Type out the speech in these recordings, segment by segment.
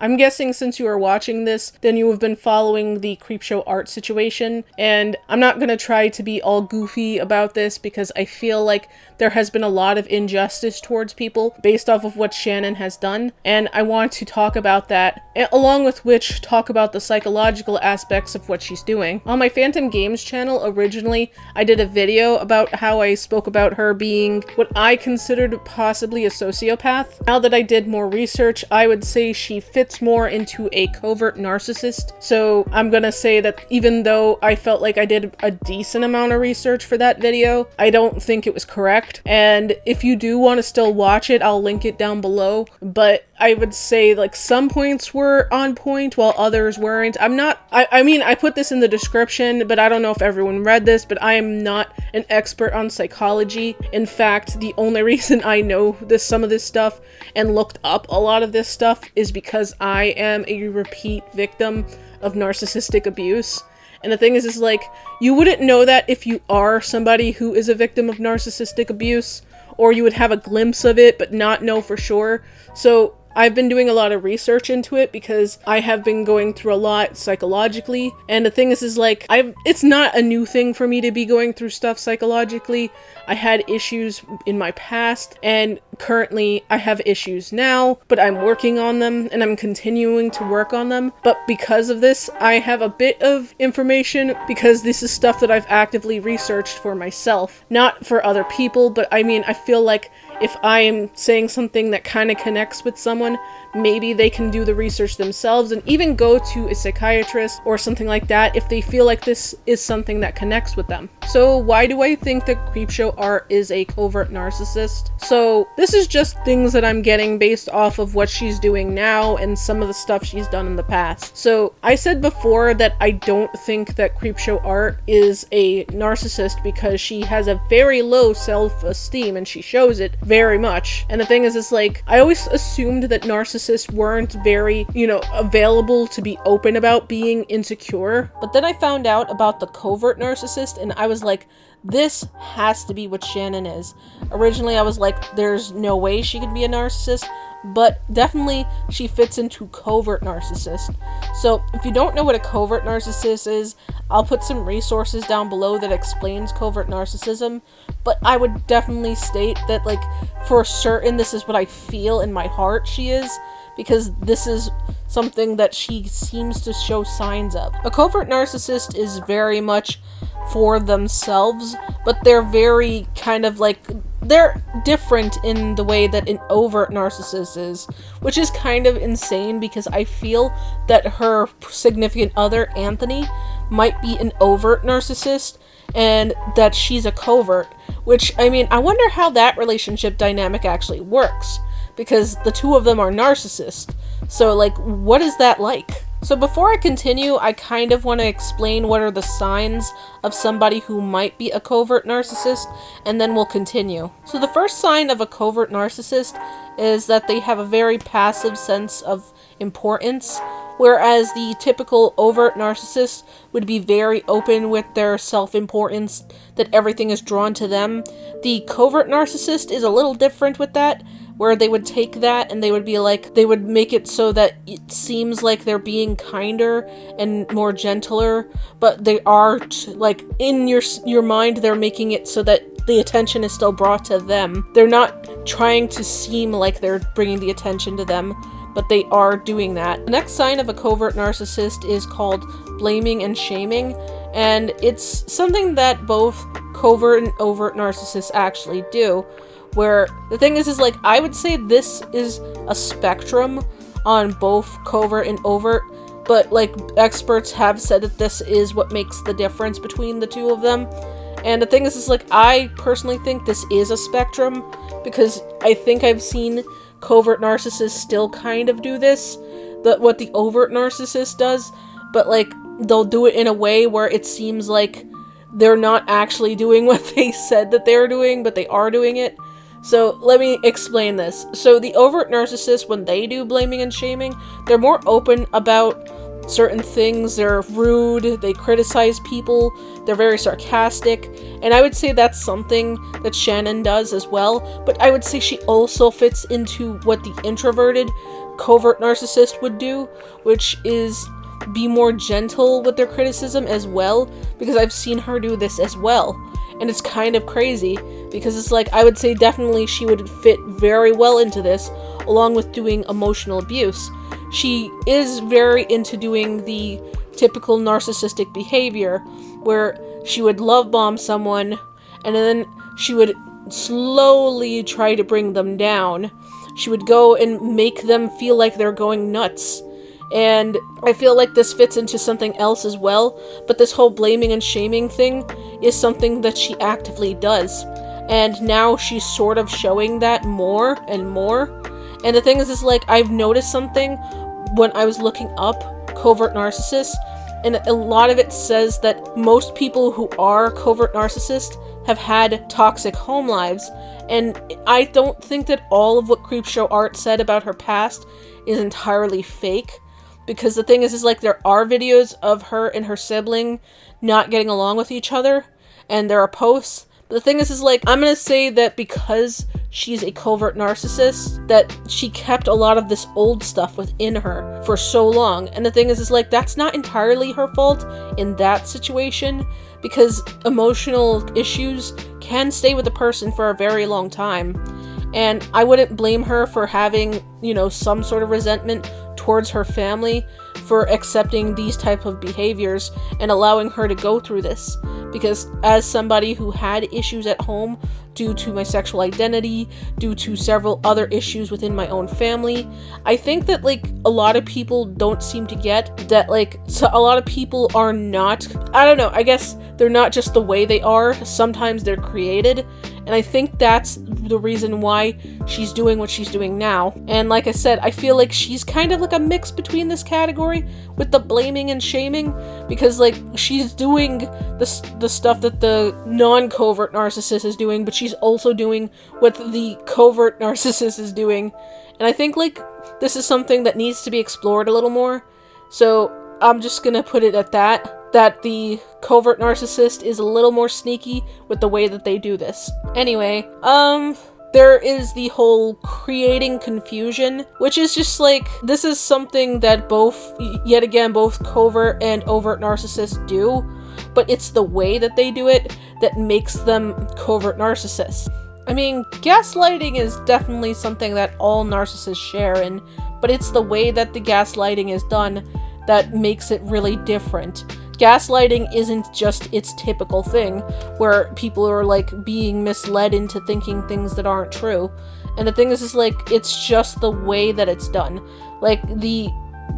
I'm guessing since you are watching this, then you have been following the CreepShowArt situation, and I'm not gonna try to be all goofy about this because I feel like there has been a lot of injustice towards people based off of what Shannon has done, and I want to talk about that, along with which talk about the psychological aspects of what she's doing. On my Phantom Games channel, originally, I did a video about how I spoke about her being what I considered possibly a sociopath. Now that I did more research, I would say she fits more into a covert narcissist. So I'm gonna say that even though I felt like I did a decent amount of research for that video, I don't think it was correct. And if you do want to still watch it, I'll link it down below. But I would say like some points were on point while others weren't. I mean, I put this in the description, but I don't know if everyone read this, but I am not an expert on psychology. In fact, the only reason I know some of this stuff and looked up a lot of this stuff is because I am a repeat victim of narcissistic abuse. And the thing is like, you wouldn't know that if you are somebody who is a victim of narcissistic abuse, or you would have a glimpse of it but not know for sure. So I've been doing a lot of research into it because I have been going through a lot psychologically. And the thing is like, it's not a new thing for me to be going through stuff psychologically. I had issues in my past, and currently I have issues now, but I'm working on them and I'm continuing to work on them. But because of this, I have a bit of information because this is stuff that I've actively researched for myself, not for other people. But I mean, I feel like if I am saying something that kind of connects with someone, maybe they can do the research themselves and even go to a psychiatrist or something like that if they feel like this is something that connects with them. So why do I think that CreepShowArt is a covert narcissist? So this is just things that I'm getting based off of what she's doing now and some of the stuff she's done in the past. So I said before that I don't think that CreepShowArt is a narcissist because she has a very low self-esteem and she shows it very much. And the thing is like, I always assumed that narcissists weren't very, available to be open about being insecure. But then I found out about the covert narcissist and I was like, this has to be what Shannon is. Originally I was like, there's no way she could be a narcissist, but definitely she fits into covert narcissist. So if you don't know what a covert narcissist is, I'll put some resources down below that explains covert narcissism, but I would definitely state that, like, for certain this is what I feel in my heart she is, because this is something that she seems to show signs of. A covert narcissist is very much for themselves, but they're very kind of like, they're different in the way that an overt narcissist is, which is kind of insane because I feel that her significant other, Anthony, might be an overt narcissist and that she's a covert, which, I mean, I wonder how that relationship dynamic actually works, because the two of them are narcissists. So, like, what is that like? So before I continue, I kind of want to explain what are the signs of somebody who might be a covert narcissist, and then we'll continue. So the first sign of a covert narcissist is that they have a very passive sense of importance, whereas the typical overt narcissist would be very open with their self-importance, that everything is drawn to them. The covert narcissist is a little different with that, where they would take that and they would be like, they would make it so that it seems like they're being kinder and more gentler, but they are, like, in your mind, they're making it so that the attention is still brought to them. They're not trying to seem like they're bringing the attention to them, but they are doing that. The next sign of a covert narcissist is called blaming and shaming, and it's something that both covert and overt narcissists actually do, where the thing is like, I would say this is a spectrum on both covert and overt, but, like, experts have said that this is what makes the difference between the two of them. And the thing is like, I personally think this is a spectrum, because I think I've seen covert narcissists still kind of do this, what the overt narcissist does, but, like, they'll do it in a way where it seems like they're not actually doing what they said that they're doing, but they are doing it. So let me explain this. So the overt narcissists, when they do blaming and shaming, they're more open about certain things. They're rude, they criticize people, they're very sarcastic, and I would say that's something that Shannon does as well, but I would say she also fits into what the introverted covert narcissist would do, which is be more gentle with their criticism as well, because I've seen her do this as well. And it's kind of crazy, because it's like, I would say definitely she would fit very well into this, along with doing emotional abuse. She is very into doing the typical narcissistic behavior, where she would love bomb someone, and then she would slowly try to bring them down. She would go and make them feel like they're going nuts. And I feel like this fits into something else as well, but this whole blaming and shaming thing is something that she actively does. And now she's sort of showing that more and more. And the thing is like, I've noticed something when I was looking up covert narcissists, and a lot of it says that most people who are covert narcissists have had toxic home lives. And I don't think that all of what CreepShowArt said about her past is entirely fake. Because the thing is like, there are videos of her and her sibling not getting along with each other, and there are posts. But the thing is like, I'm gonna say that because she's a covert narcissist, that she kept a lot of this old stuff within her for so long. And the thing is like, that's not entirely her fault in that situation, because emotional issues can stay with a person for a very long time. And I wouldn't blame her for having, some sort of resentment towards her family for accepting these type of behaviors and allowing her to go through this. Because as somebody who had issues at home due to my sexual identity, due to several other issues within my own family, I think that a lot of people don't seem to get that so a lot of people are not, I don't know, I guess they're not just the way they are, sometimes they're created. And I think that's the reason why she's doing what she's doing now. And like I said, I feel like she's kind of like a mix between this category with the blaming and shaming, because she's doing the stuff that the non-covert narcissist is doing, but she's also doing what the covert narcissist is doing. And I think this is something that needs to be explored a little more. So I'm just gonna put it at that the covert narcissist is a little more sneaky with the way that they do this. Anyway, there is the whole creating confusion, which is just this is something that both covert and overt narcissists do, but it's the way that they do it that makes them covert narcissists. I mean, gaslighting is definitely something that all narcissists share in, but it's the way that the gaslighting is done that makes it really different. Gaslighting isn't just its typical thing, where people are being misled into thinking things that aren't true. And the thing is it's just the way that it's done. The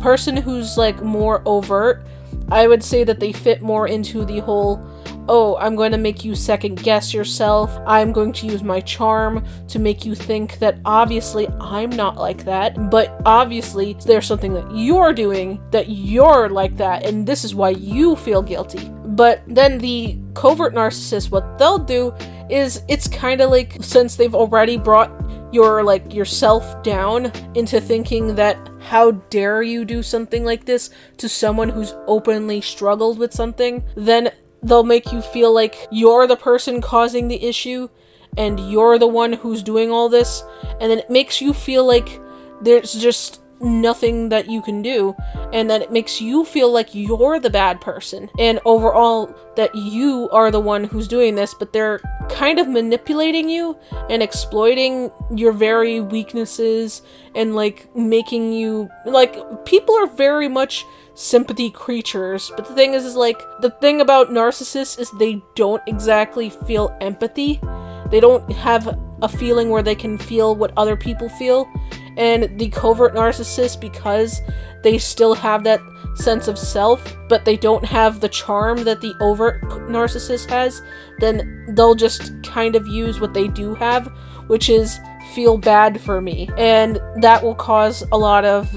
person who's more overt, I would say that they fit more into the whole, oh, I'm going to make you second guess yourself. I'm going to use my charm to make you think that obviously I'm not like that, but obviously there's something that you're doing that you're like that, and this is why you feel guilty. But then the covert narcissist, what they'll do is, it's kind of since they've already brought your yourself down into thinking that how dare you do something like this to someone who's openly struggled with something, then they'll make you feel like you're the person causing the issue and you're the one who's doing all this, and then it makes you feel like there's just nothing that you can do, and then it makes you feel like you're the bad person, and overall that you are the one who's doing this, but they're kind of manipulating you and exploiting your very weaknesses and making you people are very much sympathy creatures. But the thing is the thing about narcissists is they don't exactly feel empathy. They don't have a feeling where they can feel what other people feel. And the covert narcissist, because they still have that sense of self, but they don't have the charm that the overt narcissist has, then they'll just kind of use what they do have, which is feel bad for me. And that will cause a lot of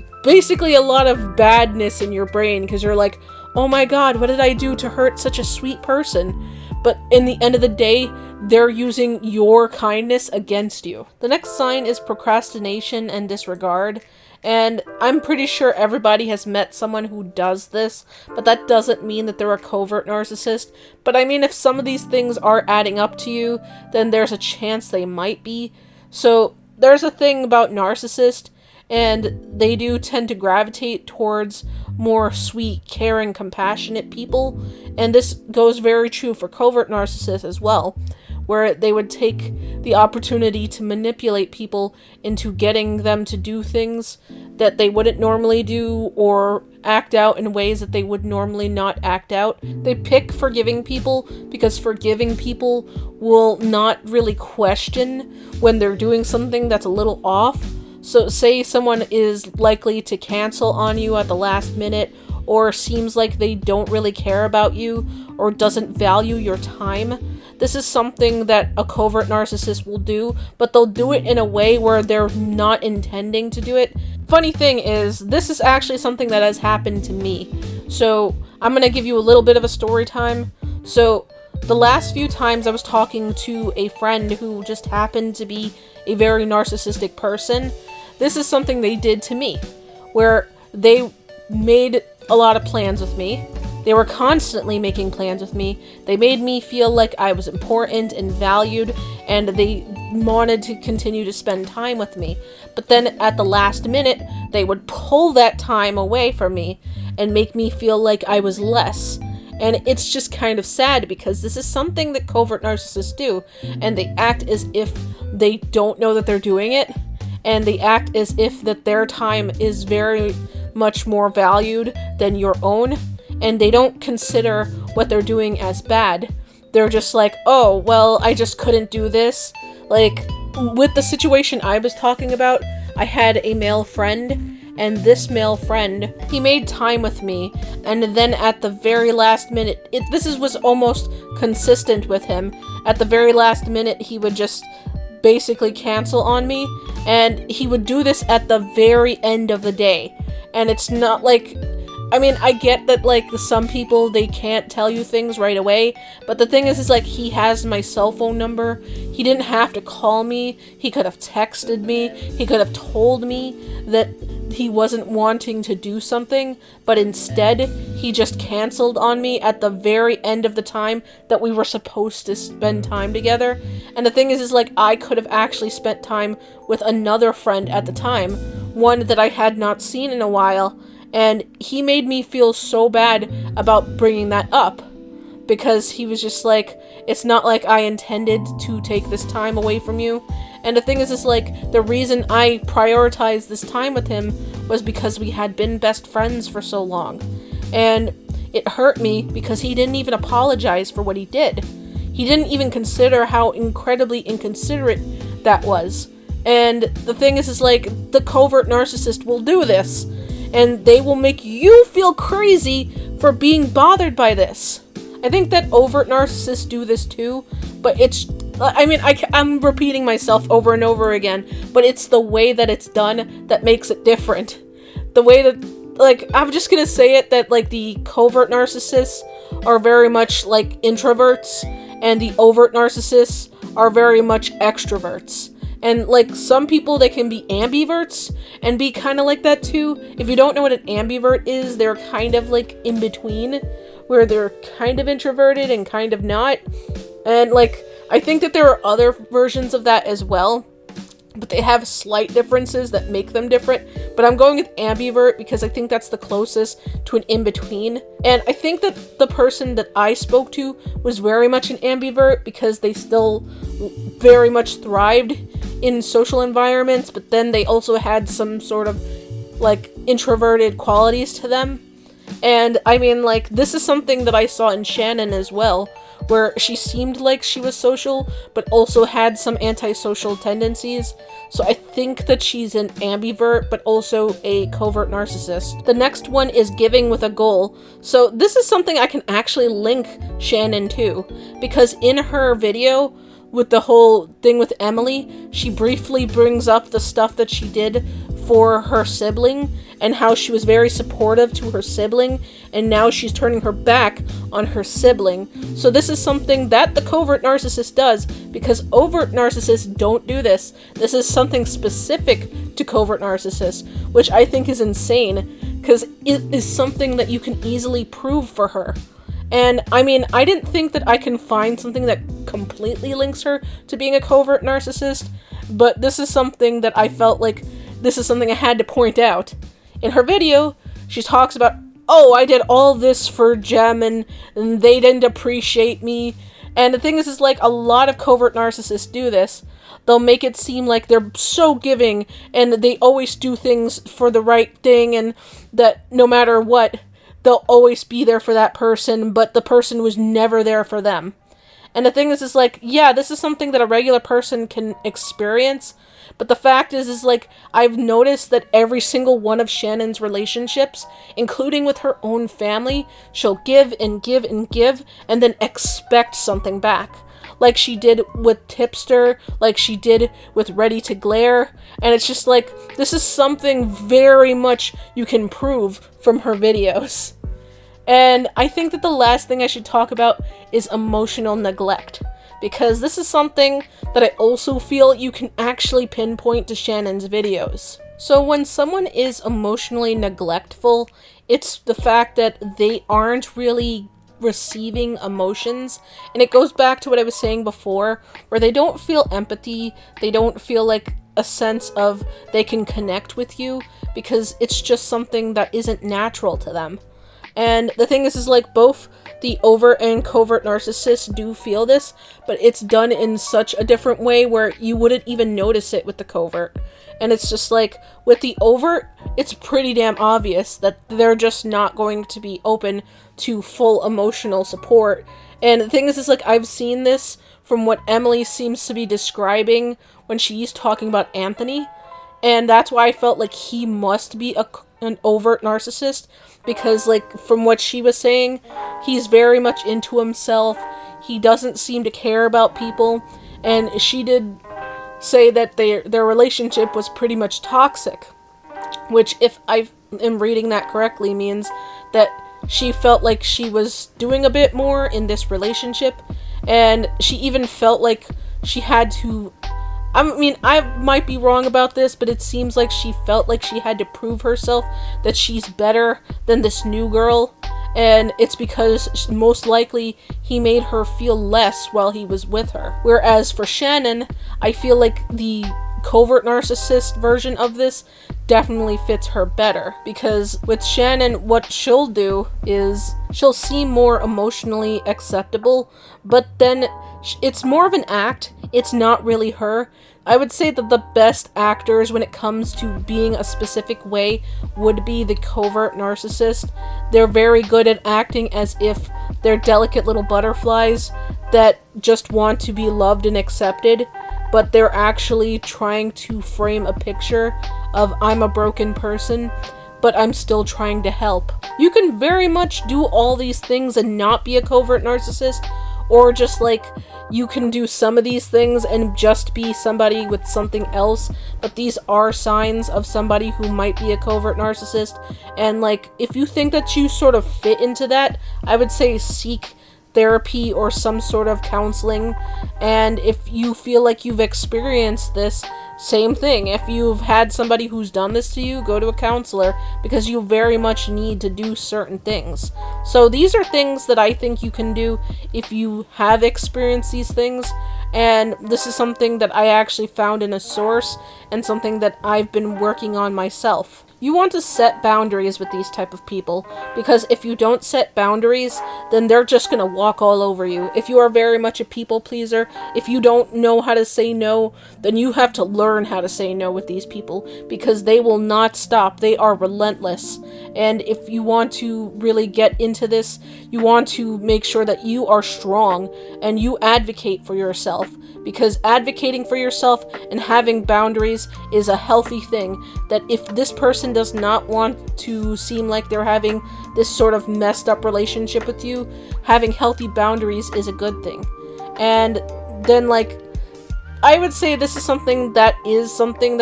badness in your brain, because you're like, oh my god, what did I do to hurt such a sweet person? But in the end of the day, they're using your kindness against you. The next sign is procrastination and disregard. And I'm pretty sure everybody has met someone who does this, but that doesn't mean that they're a covert narcissist. But I mean, if some of these things are adding up to you, then there's a chance they might be. So there's a thing about narcissist, and they do tend to gravitate towards more sweet, caring, compassionate people. And this goes very true for covert narcissists as well, where they would take the opportunity to manipulate people into getting them to do things that they wouldn't normally do, or act out in ways that they would normally not act out. They pick forgiving people because forgiving people will not really question when they're doing something that's a little off. So say someone is likely to cancel on you at the last minute, or seems like they don't really care about you, or doesn't value your time. This is something that a covert narcissist will do, but they'll do it in a way where they're not intending to do it. Funny thing is, this is actually something that has happened to me. So I'm going to give you a little bit of a story time. So the last few times I was talking to a friend who just happened to be a very narcissistic person, this is something they did to me, where they made a lot of plans with me. They were constantly making plans with me. They made me feel like I was important and valued, and they wanted to continue to spend time with me. But then at the last minute, they would pull that time away from me and make me feel like I was less. And it's just kind of sad, because this is something that covert narcissists do, and they act as if they don't know that they're doing it, and they act as if that their time is very much more valued than your own. And they don't consider what they're doing as bad. They're just like, oh, well, I just couldn't do this. Like, with the situation I was talking about, I had a male friend, and this male friend, he made time with me, and then at the very last minute, was almost consistent with him. At the very last minute, he would just basically cancel on me, and he would do this at the very end of the day. And it's not like, I mean, I get that, like, some people, they can't tell you things right away, but the thing is like, he has my cell phone number. He didn't have to call me. He could have texted me. He could have told me that he wasn't wanting to do something, but instead, he just canceled on me at the very end of the time that we were supposed to spend time together. And the thing is like, I could have actually spent time with another friend at the time, one that I had not seen in a while. And he made me feel so bad about bringing that up, because he was just like, it's not like I intended to take this time away from you. And the thing is like, the reason I prioritized this time with him was because we had been best friends for so long. And it hurt me because he didn't even apologize for what he did. He didn't even consider how incredibly inconsiderate that was. And the thing is like, the covert narcissist will do this. And they will make you feel crazy for being bothered by this. I think that overt narcissists do this too, but it's, I mean, I'm repeating myself over and over again, but it's the way that it's done that makes it different. The way that, like, I'm just gonna say it, that, like, the covert narcissists are very much like introverts, and the overt narcissists are very much extroverts. And, like, some people, they can be ambiverts and be kind of like that too. If you don't know what an ambivert is, they're kind of like in between, where they're kind of introverted and kind of not. And, like, I think that there are other versions of that as well, but they have slight differences that make them different. But I'm going with ambivert because I think that's the closest to an in-between. And I think that the person that I spoke to was very much an ambivert, because they still very much thrived in social environments, but then they also had some sort of, like, introverted qualities to them. And I mean, like, this is something that I saw in Shannon as well, where she seemed like she was social, but also had some antisocial tendencies. So I think that she's an ambivert, but also a covert narcissist. The next one is giving with a goal. So this is something I can actually link Shannon to, because in her video with the whole thing with Emily, she briefly brings up the stuff that she did for her sibling, and how she was very supportive to her sibling, and now she's turning her back on her sibling. So this is something that the covert narcissist does, because overt narcissists don't do this. This is something specific to covert narcissists, which I think is insane, because it is something that you can easily prove for her. And I mean, I didn't think that I can find something that completely links her to being a covert narcissist, but this is something that I felt like this is something I had to point out. In her video, she talks about, oh, I did all this for Gem and they didn't appreciate me. And the thing is like, a lot of covert narcissists do this. They'll make it seem like they're so giving and they always do things for the right thing, and that no matter what, they'll always be there for that person, but the person was never there for them. And the thing is like, yeah, this is something that a regular person can experience, but the fact is like, I've noticed that every single one of Shannon's relationships, including with her own family, she'll give and give and give, and then expect something back. Like she did with Tipster, like she did with Ready to Glare, and it's just like, this is something very much you can prove from her videos. And I think that the last thing I should talk about is emotional neglect, because this is something that I also feel you can actually pinpoint to Shannon's videos. So when someone is emotionally neglectful, it's the fact that they aren't really receiving emotions, and it goes back to what I was saying before, where they don't feel empathy, they don't feel like a sense of they can connect with you, because it's just something that isn't natural to them. And the thing is like, both the overt and covert narcissists do feel this, but it's done in such a different way where you wouldn't even notice it with the covert. And it's just like, with the overt, it's pretty damn obvious that they're just not going to be open to full emotional support. And the thing is like, I've seen this from what Emily seems to be describing when she's talking about Anthony. And that's why I felt like he must be an overt narcissist, because like, from what she was saying, he's very much into himself. He doesn't seem to care about people. And she did say that their relationship was pretty much toxic, which, if I am reading that correctly, means that she felt like she was doing a bit more in this relationship, and she even felt like she had to, I mean, I might be wrong about this, but it seems like she felt like she had to prove herself that she's better than this new girl, and it's because most likely he made her feel less while he was with her. Whereas for Shannon, I feel like the covert narcissist version of this definitely fits her better, because with Shannon, what she'll do is she'll seem more emotionally acceptable, but then it's more of an act. It's not really her. I would say that the best actors when it comes to being a specific way would be the covert narcissist. They're very good at acting as if they're delicate little butterflies that just want to be loved and accepted, but they're actually trying to frame a picture of, I'm a broken person, but I'm still trying to help. You can very much do all these things and not be a covert narcissist, or just like, you can do some of these things and just be somebody with something else, but these are signs of somebody who might be a covert narcissist. And like, if you think that you sort of fit into that, I would say seek therapy or some sort of counseling. And if you feel like you've experienced this, same thing. If you've had somebody who's done this to you, go to a counselor, because you very much need to do certain things. So these are things that I think you can do if you have experienced these things. And this is something that I actually found in a source, and something that I've been working on myself. You want to set boundaries with these type of people, because if you don't set boundaries, then they're just going to walk all over you. If you are very much a people pleaser, if you don't know how to say no, then you have to learn how to say no with these people, because they will not stop. They are relentless. And if you want to really get into this, you want to make sure that you are strong and you advocate for yourself, because advocating for yourself and having boundaries is a healthy thing. That if this person does not want to seem like they're having this sort of messed up relationship with you, having healthy boundaries is a good thing. And then, like, I would say this is something that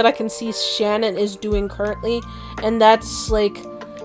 I can see Shannon is doing currently, and that's like,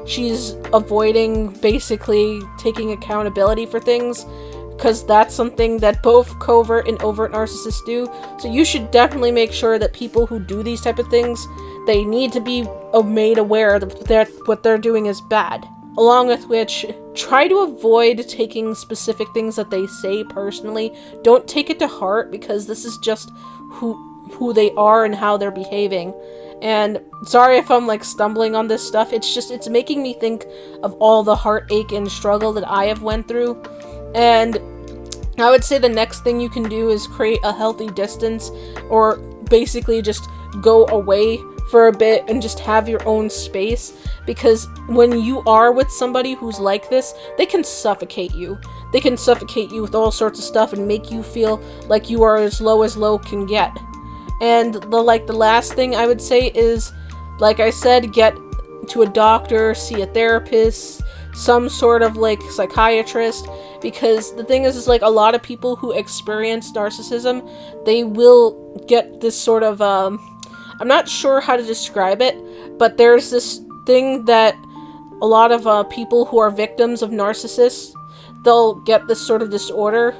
she's avoiding basically taking accountability for things, because that's something that both covert and overt narcissists do. So you should definitely make sure that people who do these type of things, they need to be made aware that what they're doing is bad. Along with which, try to avoid taking specific things that they say personally. Don't take it to heart, because this is just who they are and how they're behaving. And sorry if I'm like stumbling on this stuff. It's making me think of all the heartache and struggle that I have went through. And I would say the next thing you can do is create a healthy distance, or basically just go away for a bit and just have your own space, because when you are with somebody who's like this, they can suffocate you. They can suffocate you with all sorts of stuff and make you feel like you are as low can get. And the last thing I would say is, like I said, get to a doctor, see a therapist, some sort of like psychiatrist, because the thing is like a lot of people who experience narcissism, they will get this sort of I'm not sure how to describe it, but there's this thing that a lot of people who are victims of narcissists, they'll get this sort of disorder,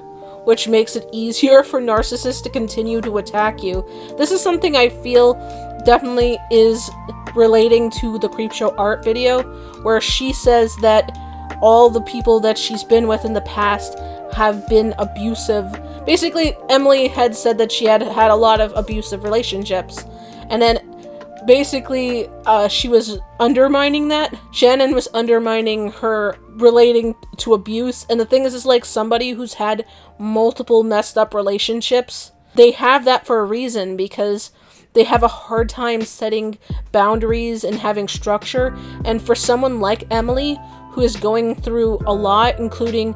which makes it easier for narcissists to continue to attack you. This is something I feel definitely is relating to the CreepShowArt video, where she says that all the people that she's been with in the past have been abusive. Basically, Emily had said that she had had a lot of abusive relationships. And then basically she was undermining that. Shannon was undermining her relating to abuse. And the thing is like somebody who's had multiple messed up relationships, they have that for a reason, because they have a hard time setting boundaries and having structure. And for someone like Emily, who is going through a lot, including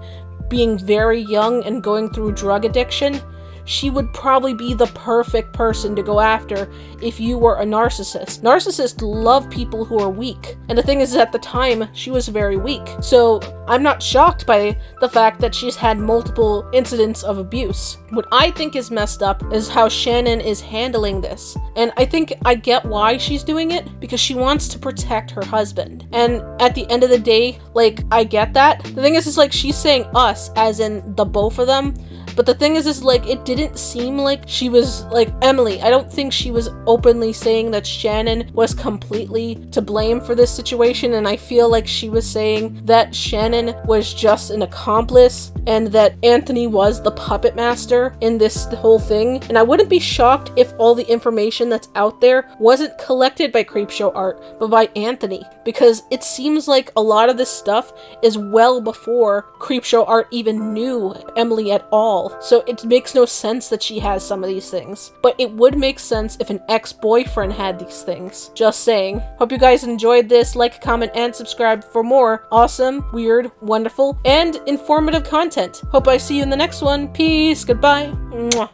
being very young and going through drug addiction, she would probably be the perfect person to go after if you were a narcissist. Narcissists love people who are weak. And the thing is, at the time, she was very weak. So I'm not shocked by the fact that she's had multiple incidents of abuse. What I think is messed up is how Shannon is handling this. And I think I get why she's doing it, because she wants to protect her husband. And at the end of the day, like, I get that. The thing is like, she's saying us, as in the both of them. But the thing is like, it didn't seem like she was, like, Emily, I don't think she was openly saying that Shannon was completely to blame for this situation, and I feel like she was saying that Shannon was just an accomplice, and that Anthony was the puppet master in this whole thing. And I wouldn't be shocked if all the information that's out there wasn't collected by CreepShowArt, but by Anthony, because it seems like a lot of this stuff is well before CreepShowArt even knew Emily at all. So it makes no sense that she has some of these things. But it would make sense if an ex-boyfriend had these things. Just saying. Hope you guys enjoyed this. Like, comment, and subscribe for more awesome, weird, wonderful, and informative content. Hope I see you in the next one. Peace. Goodbye. Mwah.